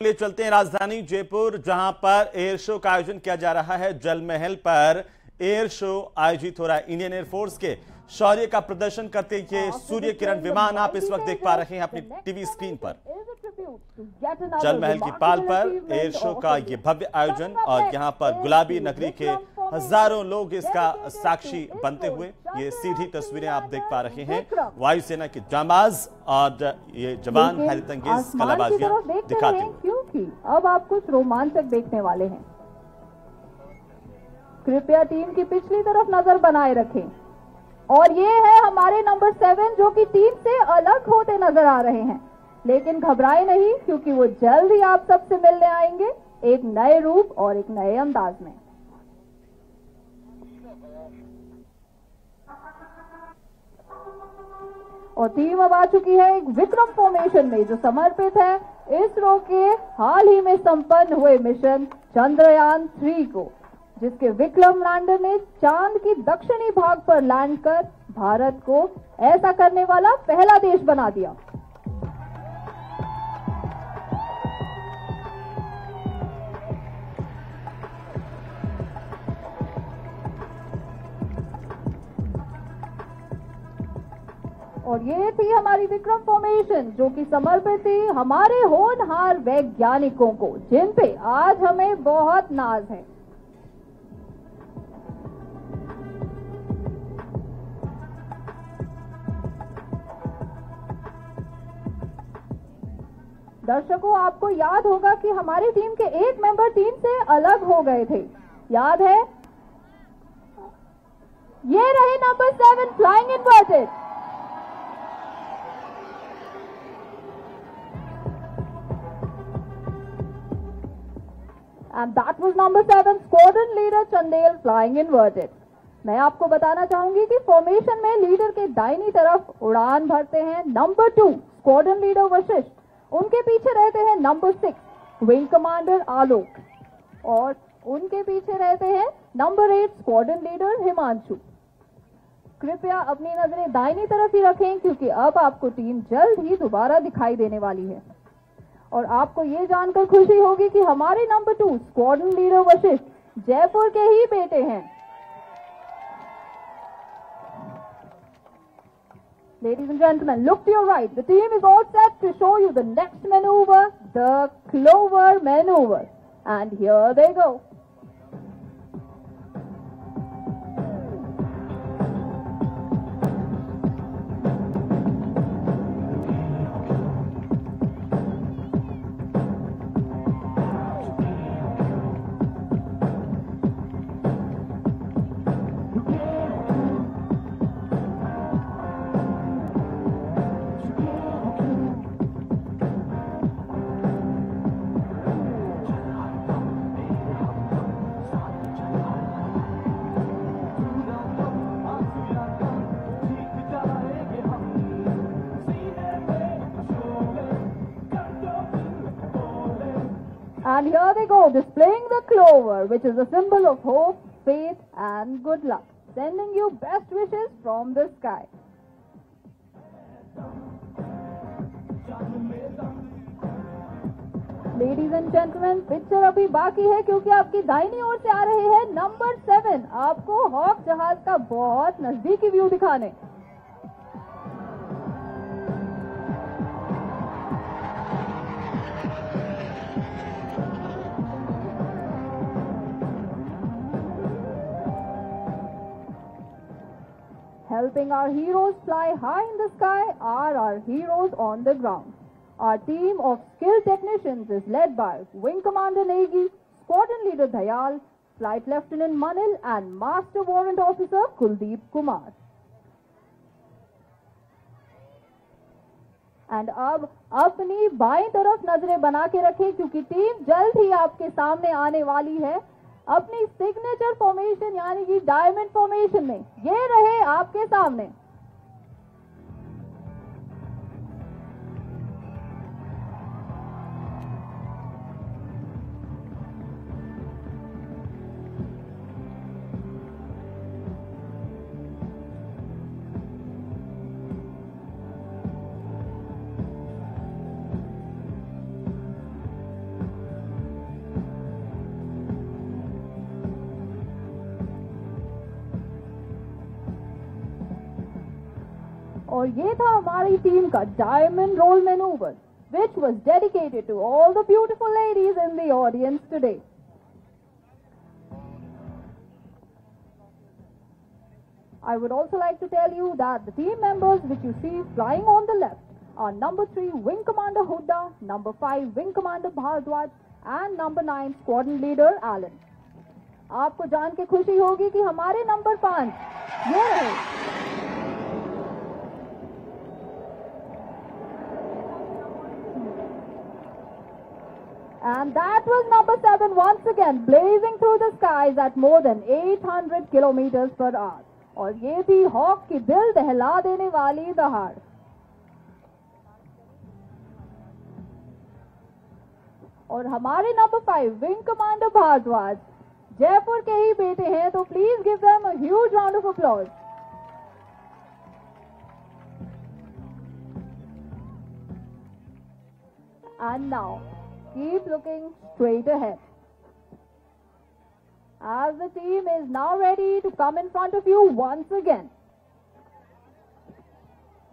लिए चलते हैं राजधानी जयपुर, जहां पर एयर शो का आयोजन किया जा रहा है। जल महल पर एयर शो आयोजित हो रहा है। इंडियन एयरफोर्स के शौर्य का प्रदर्शन करते ये सूर्य किरण विमान आप इस वक्त देख पा रहे हैं अपनी टीवी स्क्रीन पर। जल महल की पाल पर एयर शो का ये भव्य आयोजन और यहां पर गुलाबी नगरी के हजारों लोग इसका साक्षी बनते हुए ये सीधी तस्वीरें आप देख पा रहे हैं। वायुसेना के जांबाज और ये जवान हैरतअंगेज कलाबाजियां दिखाते हैं। क्योंकि अब आप कुछ रोमांचक देखने वाले हैं। कृपया टीम की पिछली तरफ नजर बनाए रखें। और ये है हमारे नंबर 7 जो कि टीम से अलग होते नजर आ रहे हैं, लेकिन घबराए नहीं क्योंकि वो जल्द ही आप सबसे मिलने आएंगे एक नए रूप और एक नए अंदाज में। और टीम अब आ चुकी है एक विक्रम फॉर्मेशन में जो समर्पित है इसरो के हाल ही में संपन्न हुए मिशन चंद्रयान 3 को, जिसके विक्रम लैंडर ने चांद की दक्षिणी भाग पर लैंड कर भारत को ऐसा करने वाला पहला देश बना दिया। और ये थी हमारी विक्रम फॉर्मेशन जो कि समर्पित थी हमारे होनहार वैज्ञानिकों को, जिन पे आज हमें बहुत नाज है। दर्शकों, आपको याद होगा कि हमारी टीम के एक मेंबर टीम से अलग हो गए थे, याद है? ये रही number 7 flying inverted. And that was number 7 squadron leader Chandel flying inverted. मैं आपको बताना चाहूंगी कि फॉर्मेशन में लीडर के दाहिनी तरफ उड़ान भरते हैं नंबर 2 स्क्वाड्रन लीडर वशिष्ठ, उनके पीछे रहते हैं नंबर 6 विंग कमांडर आलोक, और उनके पीछे रहते हैं नंबर 8 स्क्वाड्रन लीडर हिमांशु। कृपया अपनी नजरें दाहिनी तरफ ही रखें क्योंकि अब आपको टीम जल्द ही दोबारा दिखाई देने वाली है। और आपको ये जानकर खुशी होगी कि हमारे number 2 squadron leader Vashishtha Jaipur के ही बेटे हैं। Ladies and gentlemen, look to your right. The team is all set to show you the next maneuver, the Clover maneuver. And here they go. And here they go, displaying the clover, which is a symbol of hope, faith, and good luck. Sending you best wishes from the sky. Ladies and gentlemen, picture अभी बाकी है क्योंकि आपकी दाहिनी ओर से आ रहे हैं number 7 आपको हॉक जहाज का बहुत नजदीकी व्यू दिखाने। Helping our heroes fly high in the sky are our heroes on the ground. Our team of skilled technicians is led by Wing Commander Negi, Squadron Leader Dayal, Flight Lieutenant Manil and Master Warrant Officer Kuldeep Kumar. And अब अपनी बाईं तरफ नजरें बना के रखें क्योंकि team जल्द ही आपके सामने आने वाली है अपनी सिग्नेचर फॉर्मेशन यानी कि डायमंड फॉर्मेशन में। ये रहे आपके सामने। और ये था हमारी टीम का diamond roll manoeuvre, which was dedicated to all the beautiful ladies in the audience today. I would also like to tell you that the team members which you see flying on the left are number 3 Wing Commander Hooda, number 5 Wing Commander Bhardwaj and number 9 Squadron Leader Alan. आपको जान के खुशी होगी कि हमारे number 5 ये रहे। And that was number 7 once again blazing through the skies at more than 800 kilometers per hour. और ये थी हॉक की दिल दहला देने वाली दहाड़। और हमारे number 5 wing commander Bhardwaj Jaipur के ही बेटे हैं, तो please give them a huge round of applause. And now keep looking straight ahead, as the team is now ready to come in front of you once again.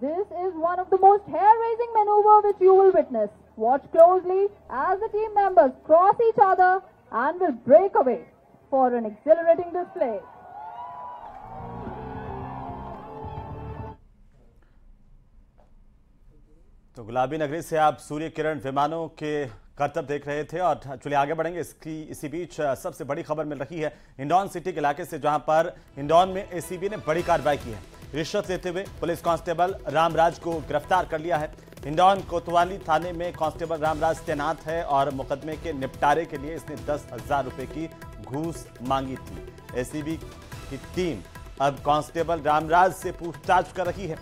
This is one of the most hair-raising maneuver which you will witness. Watch closely as the team members cross each other and will break away for an exhilarating display. तो गुलाबी नगरी से आप सूर्य किरण विमानों के करतब देख रहे थे और चलिए आगे बढ़ेंगे। इसी बीच सबसे बड़ी खबर मिल रही है हिंडौन सिटी के इलाके से, जहां पर हिंडौन में एसीबी ने बड़ी कार्रवाई की है। रिश्वत लेते हुए पुलिस कांस्टेबल रामराज को गिरफ्तार कर लिया है। हिंडौन कोतवाली थाने में कांस्टेबल रामराज तैनात है और मुकदमे के निपटारे के लिए इसने 10,000 रुपए की घूस मांगी थी। एसीबी की टीम अब कांस्टेबल रामराज से पूछताछ कर रही है।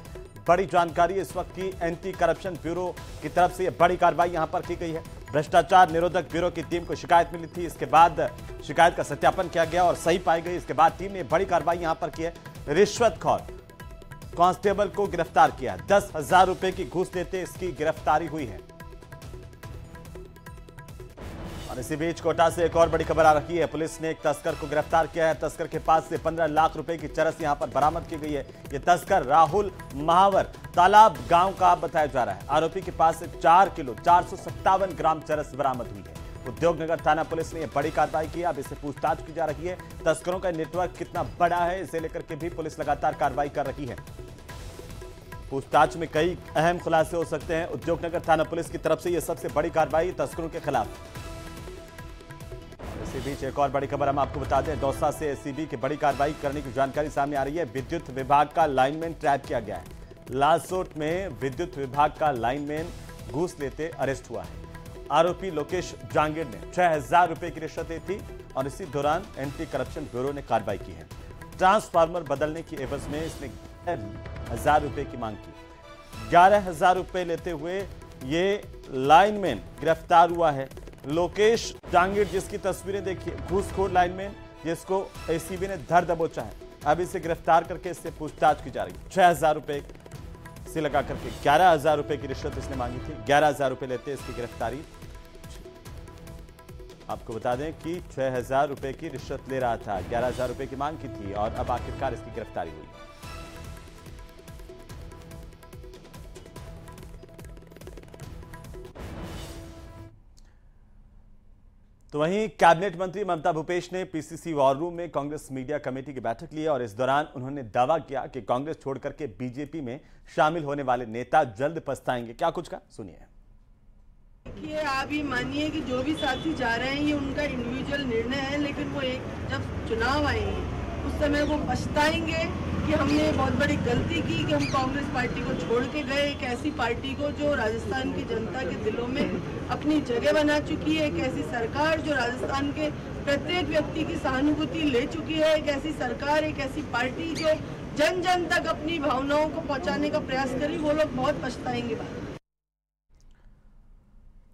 बड़ी जानकारी इस वक्त की एंटी करप्शन ब्यूरो की तरफ से बड़ी कार्रवाई यहां पर की गई है। भ्रष्टाचार निरोधक ब्यूरो की टीम को शिकायत मिली थी, इसके बाद शिकायत का सत्यापन किया गया और सही पाई गई। इसके बाद टीम ने बड़ी कार्रवाई यहां पर की है। रिश्वतखोर कांस्टेबल को गिरफ्तार किया। 10,000 रुपए की घूस लेते इसकी गिरफ्तारी हुई है। और इसी बीच कोटा से एक और बड़ी खबर आ रही है। पुलिस ने एक तस्कर को गिरफ्तार किया है। तस्कर के पास से 15 लाख रुपए की चरस यहां पर बरामद की गई है। यह तस्कर राहुल महावर तालाब गांव का बताया जा रहा है। आरोपी के पास से 4 किलो 457 ग्राम चरस बरामद हुई है। उद्योगनगर थाना पुलिस ने यह बड़ी कार्रवाई की। अब इसे पूछताछ की जा रही है। तस्करों का नेटवर्क कितना बड़ा है, इसे लेकर के भी पुलिस लगातार कार्रवाई कर रही है। पूछताछ में कई अहम खुलासे हो सकते हैं। उद्योगनगर थाना पुलिस की तरफ से यह सबसे बड़ी कार्रवाई तस्करों के खिलाफ। इसी बीच एक और बड़ी खबर हम आपको बता दें। दौसा से एसीबी की बड़ी कार्रवाई करने की जानकारी सामने आ रही है। विद्युत विभाग का लाइनमैन ट्रैप किया गया है। लालसोट में विद्युत विभाग का लाइनमैन घूस लेते अरेस्ट हुआ है। आरोपी लोकेश जांगीर ने 6,000 रुपए की रिश्वत ली थी और इसी दौरान एंटी करप्शन ब्यूरो ने कार्रवाई की है। ट्रांसफार्मर बदलने की एवज में इसने 11,000 रुपए की मांग की। 11,000 रुपए लेते हुए ये लाइनमैन गिरफ्तार हुआ है। लोकेश जांगीर, जिसकी तस्वीरें देखिए, घूसखोर लाइनमैन जिसको एसीबी ने धर दबोचा है। अब इसे गिरफ्तार करके इससे पूछताछ की जा रही है। 6,000 रुपए से लगा करके 11,000 रुपए की रिश्वत इसने मांगी थी। 11,000 रुपए लेते इसकी गिरफ्तारी। आपको बता दें कि 6,000 रुपए की रिश्वत ले रहा था, 11,000 रुपए की मांग की थी और अब आखिरकार इसकी गिरफ्तारी हुई। तो वहीं कैबिनेट मंत्री ममता भूपेश ने पीसीसी वॉर रूम में कांग्रेस मीडिया कमेटी की बैठक ली और इस दौरान उन्होंने दावा किया कि कांग्रेस छोड़कर के बीजेपी में शामिल होने वाले नेता जल्द पछताएंगे। क्या कुछ कहा, सुनिए। देखिए, आप ये मानिए कि जो भी साथी जा रहे हैं ये उनका इंडिविजुअल निर्णय है, लेकिन वो एक जब चुनाव आएंगे उस समय वो पछताएंगे कि हमने बहुत बड़ी गलती की कि हम कांग्रेस पार्टी को छोड़ के गए। एक ऐसी पार्टी को जो राजस्थान की जनता के दिलों में अपनी जगह बना चुकी है, एक ऐसी सरकार जो राजस्थान के प्रत्येक व्यक्ति की सहानुभूति ले चुकी है, एक ऐसी सरकार, एक ऐसी पार्टी जो जन जन तक अपनी भावनाओं को पहुंचाने का प्रयास करी। वो लोग बहुत पछताएंगे बाद।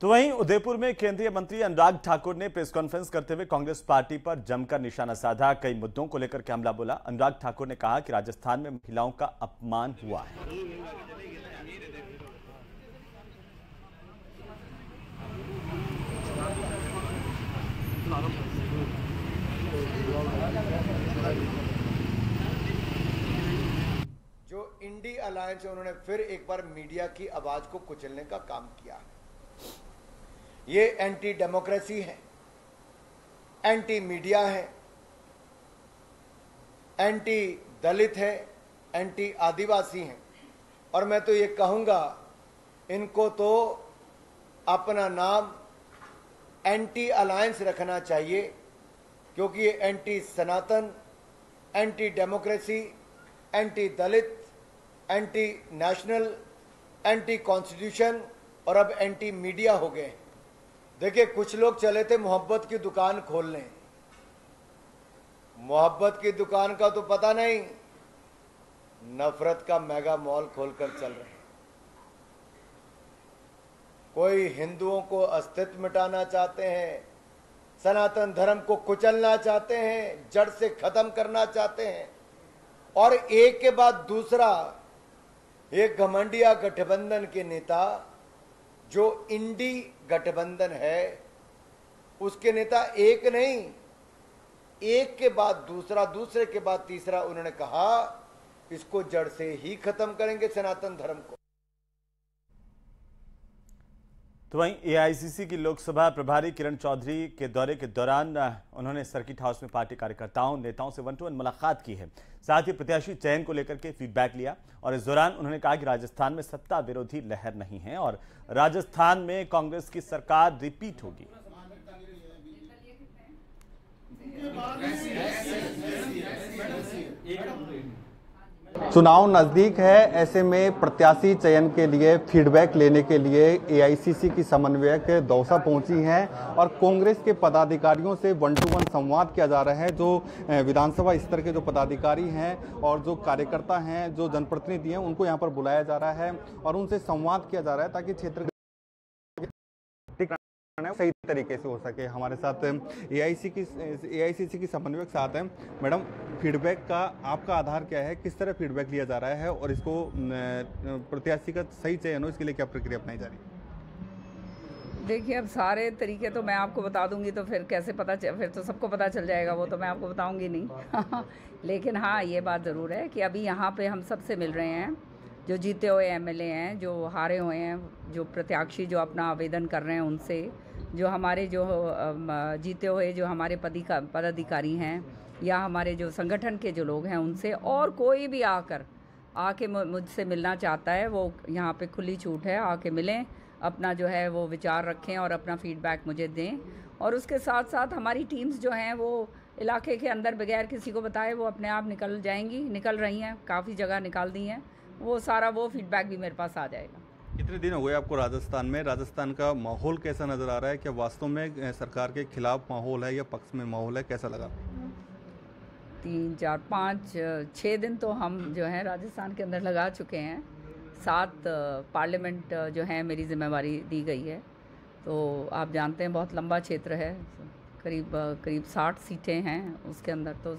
तो वहीं उदयपुर में केंद्रीय मंत्री अनुराग ठाकुर ने प्रेस कॉन्फ्रेंस करते हुए कांग्रेस पार्टी पर जमकर निशाना साधा। कई मुद्दों को लेकर के हमला बोला। अनुराग ठाकुर ने कहा कि राजस्थान में महिलाओं का अपमान हुआ है। जो इंडी अलायंस से उन्होंने फिर एक बार मीडिया की आवाज को कुचलने का काम किया है। ये एंटी डेमोक्रेसी है, एंटी मीडिया है, एंटी दलित है, एंटी आदिवासी हैं। और मैं तो ये कहूंगा, इनको तो अपना नाम एंटी अलायंस रखना चाहिए, क्योंकि ये एंटी सनातन, एंटी डेमोक्रेसी, एंटी दलित, एंटी नेशनल, एंटी कॉन्स्टिट्यूशन और अब एंटी मीडिया हो गए। देखिए, कुछ लोग चले थे मोहब्बत की दुकान खोलने। मोहब्बत की दुकान का तो पता नहीं, नफरत का मेगा मॉल खोलकर चल रहे हैं। कोई हिंदुओं को अस्तित्व मिटाना चाहते हैं, सनातन धर्म को कुचलना चाहते हैं, जड़ से खत्म करना चाहते हैं, और एक के बाद दूसरा एक घमंडिया गठबंधन के नेता जो इंडी गठबंधन है उसके नेता एक नहीं, एक के बाद दूसरा, दूसरे के बाद तीसरा उन्होंने कहा इसको जड़ से ही खत्म करेंगे सनातन धर्म को। तो वहीं एआईसीसी की लोकसभा प्रभारी किरण चौधरी के दौरे के दौरान उन्होंने सर्किट हाउस में पार्टी कार्यकर्ताओं नेताओं से 1-to-1 मुलाकात की है। साथ ही प्रत्याशी चयन को लेकर के फीडबैक लिया और इस दौरान उन्होंने कहा कि राजस्थान में सत्ता विरोधी लहर नहीं है और राजस्थान में कांग्रेस की सरकार रिपीट होगी। चुनाव नजदीक है, ऐसे में प्रत्याशी चयन के लिए फीडबैक लेने के लिए एआईसीसी की समन्वयक दौसा पहुंची हैं और कांग्रेस के पदाधिकारियों से 1-to-1 संवाद किया जा रहा है। जो विधानसभा स्तर के जो पदाधिकारी हैं और जो कार्यकर्ता हैं, जो जनप्रतिनिधि हैं, उनको यहां पर बुलाया जा रहा है और उनसे संवाद किया जा रहा है ताकि क्षेत्र सही तरीके से हो सके। हमारे साथ एआईसीसी की समन्वयक साथ हैं। मैडम, फीडबैक का आपका आधार क्या है, किस तरह फीडबैक लिया जा रहा है और इसको प्रत्याशी का सही चयन हो इसके लिए क्या प्रक्रिया अपनाई जा रही है? देखिए, अब सारे तरीके तो मैं आपको बता दूंगी तो फिर कैसे फिर तो सबको पता चल जाएगा, वो तो मैं आपको बताऊंगी नहीं। लेकिन हाँ, ये बात ज़रूर है कि अभी यहाँ पे हम सबसे मिल रहे हैं, जो जीते हुए एमएलए हैं, जो हारे हुए हैं, जो प्रत्याशी जो अपना आवेदन कर रहे हैं उनसे, जो हमारे जो जीते हुए जो हमारे पदाधिकारी हैं या हमारे जो संगठन के जो लोग हैं उनसे, और कोई भी आके मुझसे मिलना चाहता है वो यहाँ पे खुली छूट है, आके मिलें, अपना जो है वो विचार रखें और अपना फीडबैक मुझे दें। और उसके साथ साथ हमारी टीम्स जो हैं वो इलाके के अंदर बगैर किसी को बताए वो अपने आप निकल रही हैं, काफ़ी जगह निकाल दी हैं, वो सारा वो फीडबैक भी मेरे पास आ जाएगा। कितने दिन हो गए आपको राजस्थान में? राजस्थान का माहौल कैसा नज़र आ रहा है? क्या वास्तव में सरकार के खिलाफ माहौल है या पक्ष में माहौल है? कैसा लगा? 3, 4, 5, 6 दिन तो हम जो है राजस्थान के अंदर लगा चुके हैं। 7 पार्लियामेंट जो है मेरी जिम्मेवारी दी गई है, तो आप जानते हैं बहुत लंबा क्षेत्र है, करीब 60 सीटें हैं उसके अंदर, तो